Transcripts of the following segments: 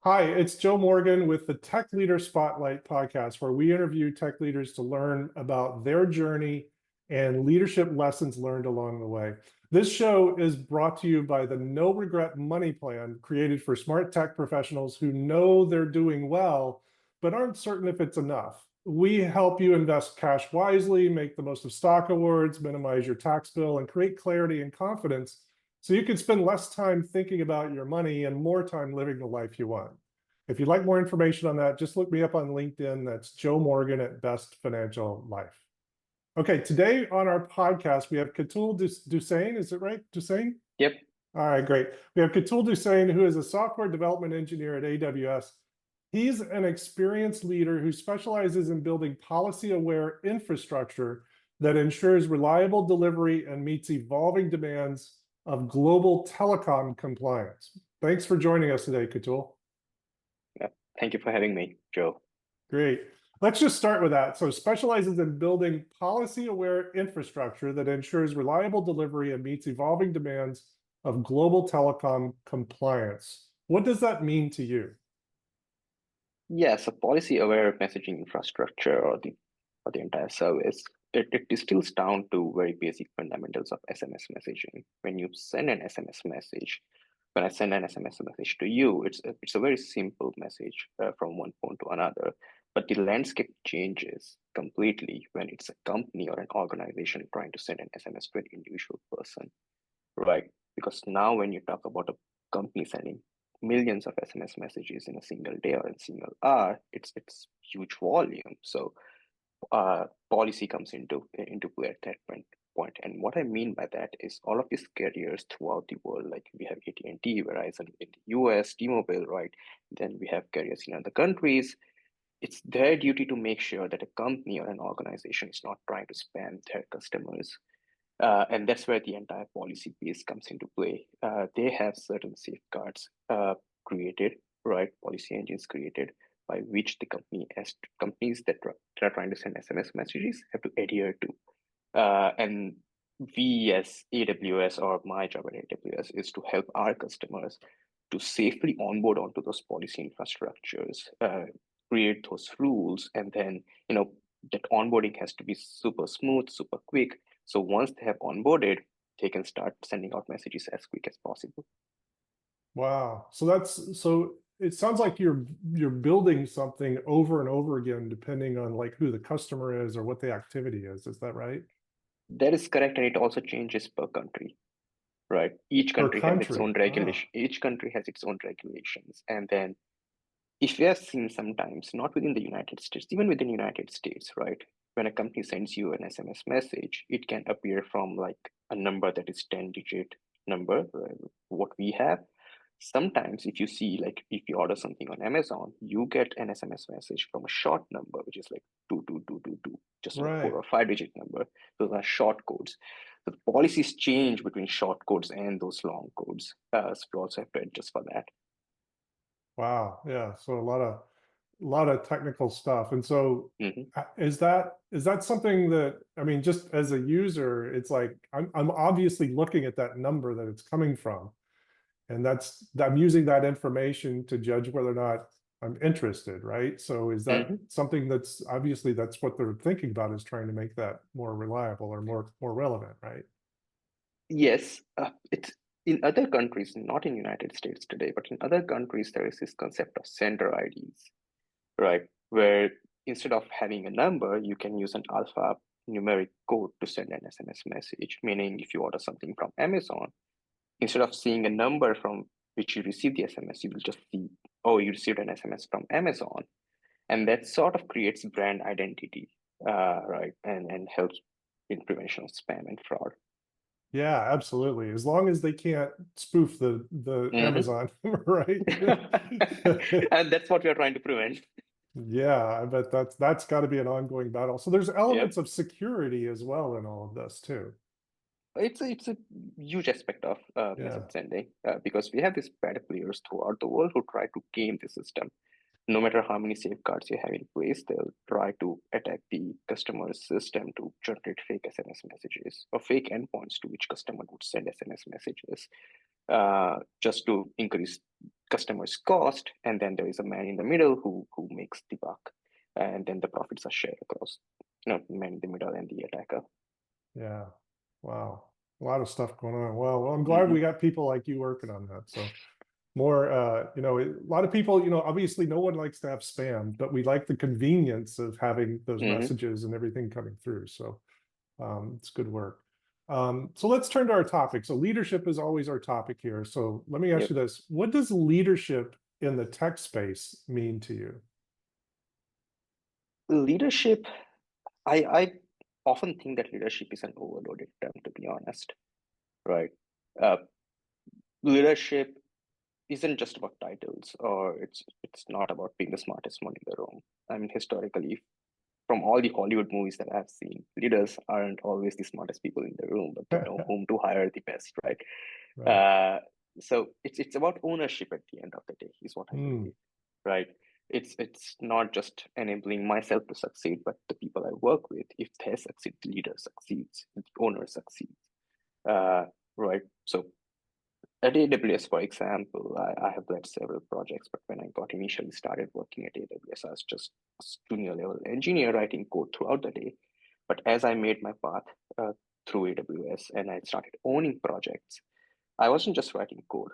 Hi, it's Joe Morgan with the Tech Leader Spotlight podcast, where we interview tech leaders to learn about their journey and leadership lessons learned along the way. This show is brought to you by the No Regret Money Plan, created for smart tech professionals who know they're doing well, but aren't certain if it's enough. We help you invest cash wisely, make the most of stock awards, minimize your tax bill, and create clarity and confidence so you can spend less time thinking about your money and more time living the life you want. If you'd like more information on that, just look me up on LinkedIn. That's Joe Morgan at Best Financial Life. Okay, today on our podcast, we have Ketul Dusane. Is it right? Dusane? Yep. All right, great. We have Ketul Dusane, who is a software development engineer at AWS. He's an experienced leader who specializes in building policy-aware infrastructure that ensures reliable delivery and meets evolving demands of global telecom compliance. Thanks for joining us today, Ketul. Thank you for having me, Joe. Great. Let's just start with that. So specializes in building policy-aware infrastructure that ensures reliable delivery and meets evolving demands of global telecom compliance. What does that mean to you? Yes, a policy-aware messaging infrastructure or the entire service, it distills down to very basic fundamentals of SMS messaging. When you send an SMS message, when I send an SMS message to you, it's a very simple message from one phone to another. But the landscape changes completely when it's a company or an organization trying to send an SMS to an individual person, right? Because now when you talk about a company sending millions of SMS messages in a single day or in a single hour, it's huge volume. So policy comes into play at that point. And what I mean by that is all of these carriers throughout the world, like we have AT&T, Verizon in the US, T-Mobile, right? Then we have carriers in other countries. It's their duty to make sure that a company or an organization is not trying to spam their customers. And that's where the entire policy piece comes into play. They have certain safeguards created, right? Policy engines created by which the companies that are trying to send SMS messages have to adhere to. And we as AWS, or my job at AWS, is to help our customers to safely onboard onto those policy infrastructures, create those rules, and then that onboarding has to be super smooth, super quick. So once they have onboarded, they can start sending out messages as quick as possible. Wow. So it sounds like you're building something over and over again, depending on like who the customer is or what the activity is. Is that right? That is correct, and it also changes per country, right? Each Per country has its country. own Ah, regulation. Each country has its own regulations, and then if we have seen sometimes, not within the United States, even within the United States, right? When a company sends you an SMS message, it can appear from like a number that is 10-digit number, what we have. Sometimes if you see, like if you order something on Amazon, you get an SMS message from a short number, which is like 22222, just like a right. 4 or 5 digit number. Those are short codes. So the policies change between short codes and those long codes. So we also have to adjust for that. Wow. Yeah. So a lot of technical stuff. And so Mhm. is that something that, I mean, just as a user, it's like I'm obviously looking at that number that it's coming from. And I'm using that information to judge whether or not I'm interested, right? So is that Mhm. something that's obviously that's what they're thinking about, is trying to make that more reliable or more relevant, right? Yes, it's in other countries, not in United States today, but in other countries, there is this concept of sender IDs, right? Where instead of having a number, you can use an alphanumeric code to send an SMS message. Meaning, if you order something from Amazon, instead of seeing a number from which you receive the SMS, you will just see, oh, you received an SMS from Amazon, and that sort of creates brand identity, right? And helps in prevention of spam and fraud. Yeah, absolutely. As long as they can't spoof the Mhm. Amazon, right? And that's what we are trying to prevent. Yeah, I bet that's got to be an ongoing battle. So there's elements Yep. of security as well in all of this too. It's a huge aspect of message Yeah. sending because we have these bad players throughout the world who try to game the system. No matter how many safeguards you have in place, they'll try to attack the customer's system to generate fake SMS messages or fake endpoints to which customer would send SMS messages just to increase customer's cost, and then there is a man in the middle who makes the buck, and then the profits are shared across, man in the middle and the attacker. Yeah. Wow. A lot of stuff going on. Well, I'm glad Mm-hmm. we got people like you working on that. So more, a lot of people, obviously no one likes to have spam, but we like the convenience of having those Mm-hmm. messages and everything coming through. So it's good work. So let's turn to our topic. So leadership is always our topic here. So let me ask Yep. you this. What does leadership in the tech space mean to you? Leadership, I often think that leadership is an overloaded term, to be honest, right? Uh, Leadership isn't just about titles, or it's not about being the smartest one in the room. I mean, historically, from all the Hollywood movies that I've seen, leaders aren't always the smartest people in the room, but they know whom to hire the best, right? Right. Uh, so it's about ownership at the end of the day, is what I Mm, believe, right? It's not just enabling myself to succeed, but the people I work with. If they succeed, the leader succeeds, the owner succeeds, uh, right? So at AWS, for example, I have led several projects, but when I got initially started working at AWS, I was just a junior level engineer writing code throughout the day. But as I made my path through AWS and I started owning projects, I wasn't just writing code.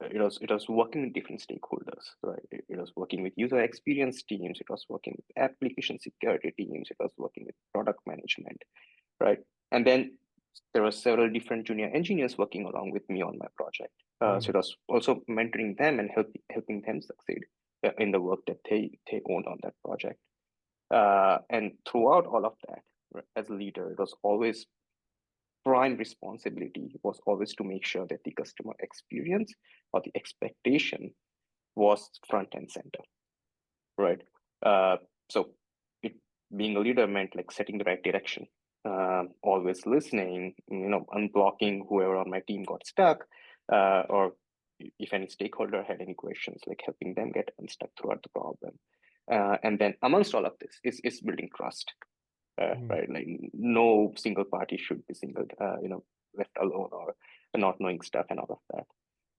It was working with different stakeholders, right? It was working with user experience teams. It was working with application security teams. It was working with product management, right? And then there were several different junior engineers working along with me on my project. So mm, it was also mentoring them and helping them succeed in the work that they owned on that project. And throughout all of that, right, as a leader, it was always prime responsibility was always to make sure that the customer experience or the expectation was front and center, right? Uh, so it, being a leader meant like setting the right direction, always listening, unblocking whoever on my team got stuck, or if any stakeholder had any questions, like helping them get unstuck throughout the problem. And then amongst all of this is building trust, mm. right? Like no single party should be left alone or not knowing stuff and all of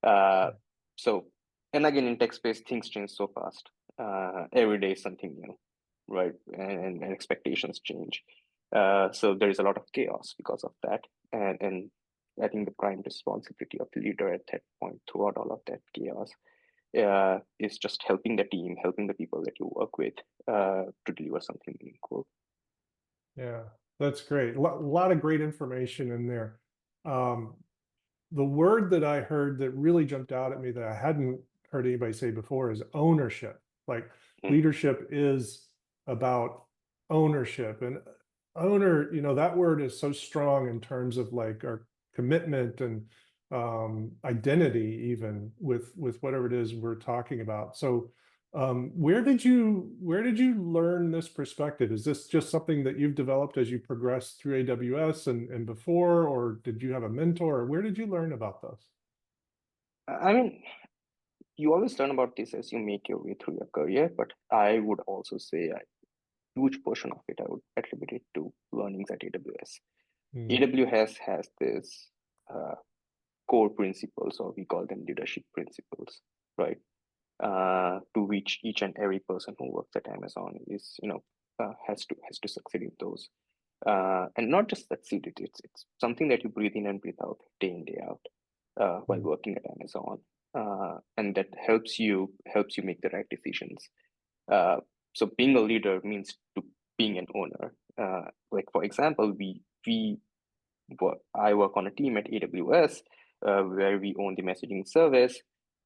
that. So, and again, in tech space, things change so fast. Every day is something new, right? And expectations change. So there is a lot of chaos because of that. And I think the prime responsibility of the leader at that point throughout all of that chaos is just helping the team, helping the people that you work with to deliver something meaningful. Yeah, that's great. A lot of great information in there. Um, the word that I heard that really jumped out at me that I hadn't heard anybody say before is ownership. Like Mm-hmm. leadership is about ownership, and owner, that word is so strong in terms of like our commitment and identity, even with whatever it is we're talking about. So where did you learn this perspective? Is this just something that you've developed as you progressed through AWS and before, or did you have a mentor, or where did you learn about this? I mean, you always learn about this as you make your way through your career, but I would also say a huge portion of it I would attribute it to learnings at AWS. Mm, AWS has this core principles, or we call them leadership principles, right? To which each and every person who works at Amazon has to succeed in those, and not just succeed. It's something that you breathe in and breathe out day in day out while mm, working at Amazon, and that helps you make the right decisions. Uh, so being a leader means to being an owner. Like for example, I work on a team at AWS where we own the messaging service.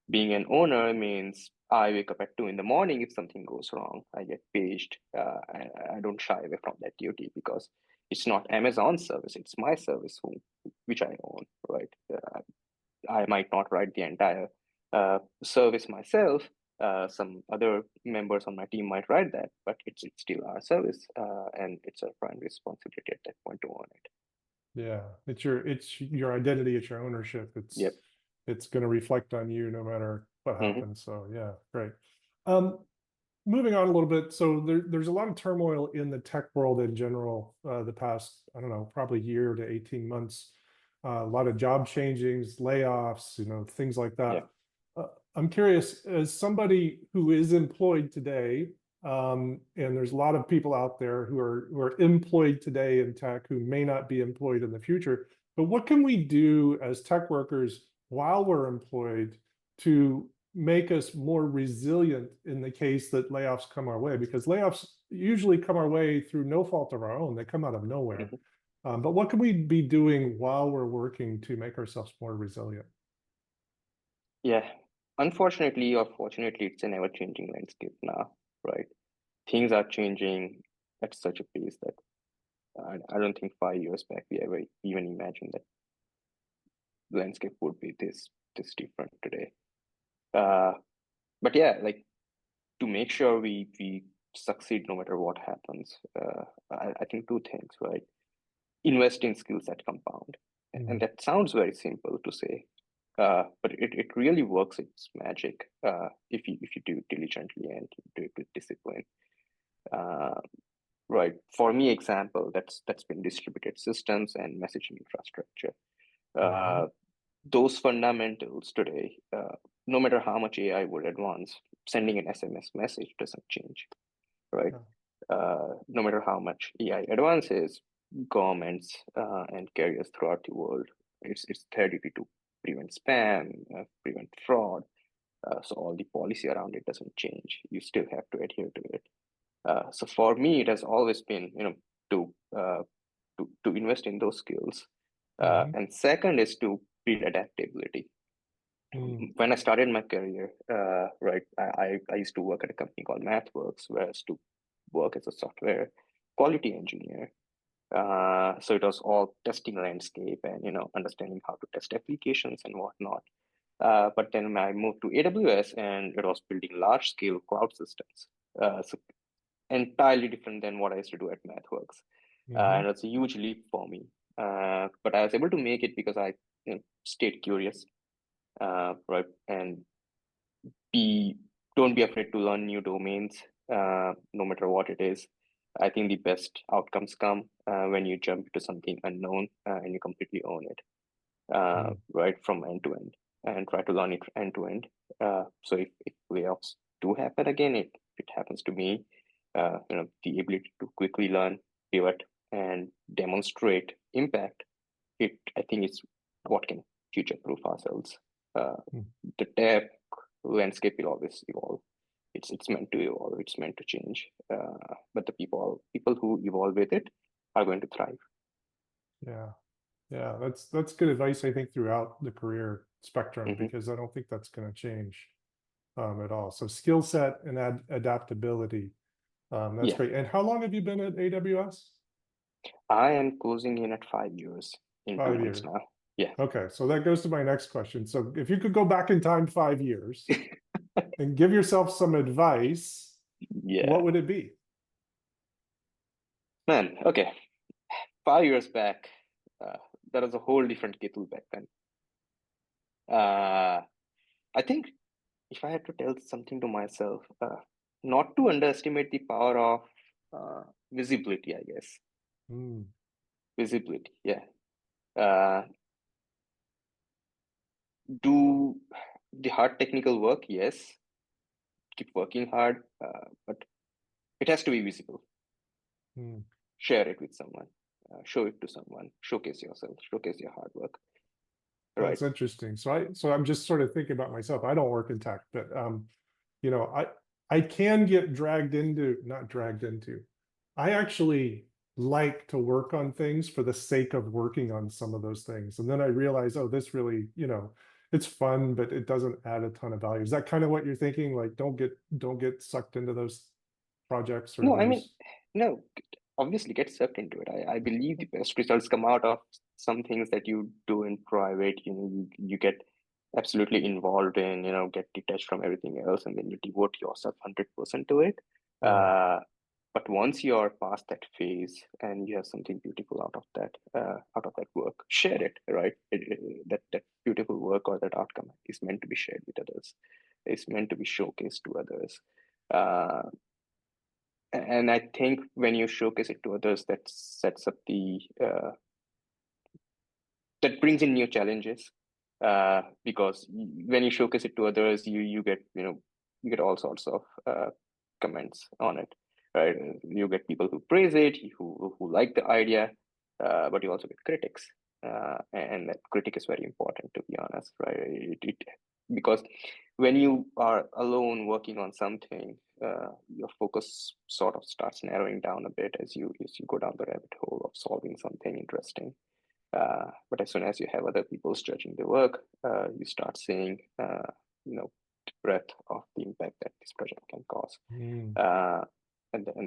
Being an owner means I wake up at 2 in the morning if something goes wrong. I get paged. I don't shy away from that duty because it's not Amazon's service; it's my service, which I own. Right? I might not write the entire service myself. Some other members on my team might write that, but it's still our service, and it's our prime responsibility at that point to own it. yeah, it's your identity, it's your ownership. It's Yep. it's going to reflect on you no matter what Mm-hmm. happens. So yeah, great. Um, Moving on a little bit, so there's a lot of turmoil in the tech world in general, the past, I don't know, probably year to 18 months. A lot of job changings, layoffs, things like Yeah. that. Uh, I'm curious, as somebody who is employed today, and there's a lot of people out there who are employed today in tech who may not be employed in the future, but what can we do as tech workers while we're employed to make us more resilient in the case that layoffs come our way? Because layoffs usually come our way through no fault of our own. They come out of nowhere. Mhm. But what can we be doing while we're working to make ourselves more resilient? Yeah, unfortunately or fortunately, it's an ever-changing landscape now, right? Things are changing at such a pace that I don't think 5 years back we ever even imagined that the landscape would be this different today. Uh, but yeah, like to make sure we succeed no matter what happens, I think two things, right? Invest in skills that compound, and Mm, that sounds very simple to say, but it really works its magic if you do it diligently and you do it with discipline. Uh, right. For me, example that's been distributed systems and messaging infrastructure. mhm, Uh, those fundamentals today, no matter how much AI would advance, sending an SMS message doesn't change, right? yeah, No matter how much AI advances, governments and carriers throughout the world, it's their duty to prevent spam, prevent fraud. So all the policy around it doesn't change. You still have to adhere to it. So for me, it has always been, to uh, to invest in those skills. mhm, And second is to build adaptability. mm, When I started my career, right, I used to work at a company called MathWorks, where I used to work as a software quality engineer. So it was all testing landscape and understanding how to test applications and whatnot. But then I moved to AWS and it was building large scale cloud systems. So entirely different than what I used to do at MathWorks. And mhm, it's a huge leap for me. But I was able to make it because I stayed curious, right? And be don't be afraid to learn new domains, no matter what it is. I think the best outcomes come when you jump into something unknown and you completely own it, mm, right from end to end, and try to learn it end to end. So if layoffs do happen again, it happens to me. The ability to quickly learn, pivot, and demonstrate impact. I think it's what can future-proof ourselves. Uh, mm. the tech landscape will always evolve. It's meant to evolve. It's meant to change. But the people who evolve with it are going to thrive. Yeah, yeah, that's good advice, I think, throughout the career spectrum, Hmm. because I don't think that's going to change at all. So skill set and adaptability. That's Yeah, great. And how long have you been at AWS? I am closing in at 5 years in 2 months 5 years. now. Yeah. Okay, so that goes to my next question. So if you could go back in time 5 years and give yourself some advice, Yeah, what would it be? man. Okay, 5 years back, uh, that was a whole different Ketul back then. Uh, I think if I had to tell something to myself, not to underestimate the power of uh, visibility, I guess. Mm, Visibility, yeah. Uh, do the hard technical work, yes. Keep working hard, but it has to be visible. mm. Share it with someone, show it to someone, showcase yourself, showcase your hard work, right? That's interesting. So I'm just sort of thinking about myself. I don't work in tech, but you know, I can get dragged into, not dragged into. I actually like to work on things for the sake of working on some of those things. And then I realize, oh, this really, it's fun, but it doesn't add a ton of value. Is that kind of what you're thinking? Like, don't get sucked into those projects or No, I mean, those. no, obviously get sucked into it. I believe the best results come out of some things that you do in private. You get absolutely involved in, get detached from everything else, and then you devote yourself 100% to it. Right. Uh, but once you're past that phase and you have something beautiful out of that work, share it, right? That beautiful work or that outcome is meant to be shared with others. It's meant to be showcased to others. Uh, and I think when you showcase it to others, that sets up that brings in new challenges. because when you showcase it to others, you get you get all sorts of comments on it, right? You get people who praise it, who like the idea, but you also get critics, and that critic is very important, to be honest, right? Because when you are alone working on something, your focus sort of starts narrowing down a bit as you go down the rabbit hole of solving something interesting. But as soon as you have other people judging the work, you start seeing, the breadth of the impact that this project can cause, and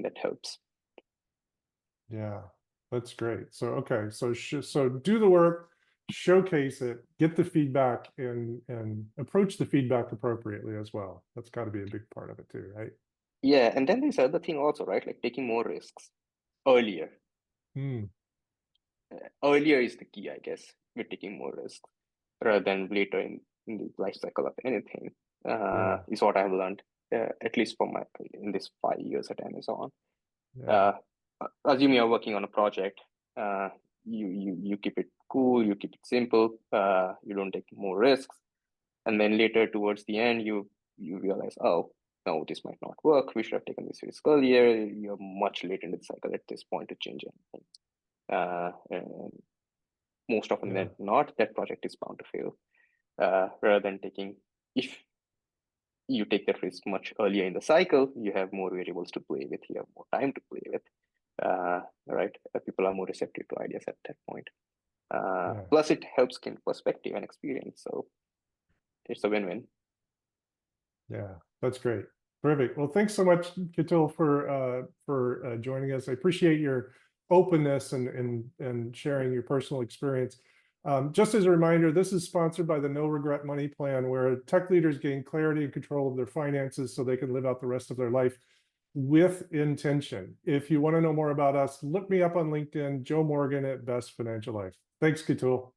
that helps. Yeah, that's great. So okay, so so do the work, showcase it, get the feedback, and approach the feedback appropriately as well. That's got to be a big part of it too, right? Yeah, and then there's other thing also, right? Like taking more risks earlier. Hmm. Earlier is the key, I guess. We're taking more risks rather than later in the life cycle of anything. Yeah, Is what I've learned, at least for my in this 5 years at Amazon. yeah, Uh, Assume you're working on a project. You keep it cool, you keep it simple. You don't take more risks, and then later towards the end, you realize, oh no, this might not work. We should have taken this risk earlier. You're much late in the cycle at this point to change anything. And most often yeah, than not, that project is bound to fail. Rather than taking, if you take that risk much earlier in the cycle, you have more variables to play with, you have more time to play with, right? People are more receptive to ideas at that point. yeah. Plus, it helps gain perspective and experience, so it's a win-win. Yeah, that's great. Terrific. Well, thanks so much, Ketul, for joining us. I appreciate your openness and sharing your personal experience. Just as a reminder, this is sponsored by the No Regret Money Plan, where tech leaders gain clarity and control of their finances so they can live out the rest of their life with intention. If you want to know more about us, look me up on LinkedIn, Joe Morgan at Best Financial Life. Thanks, Ketul.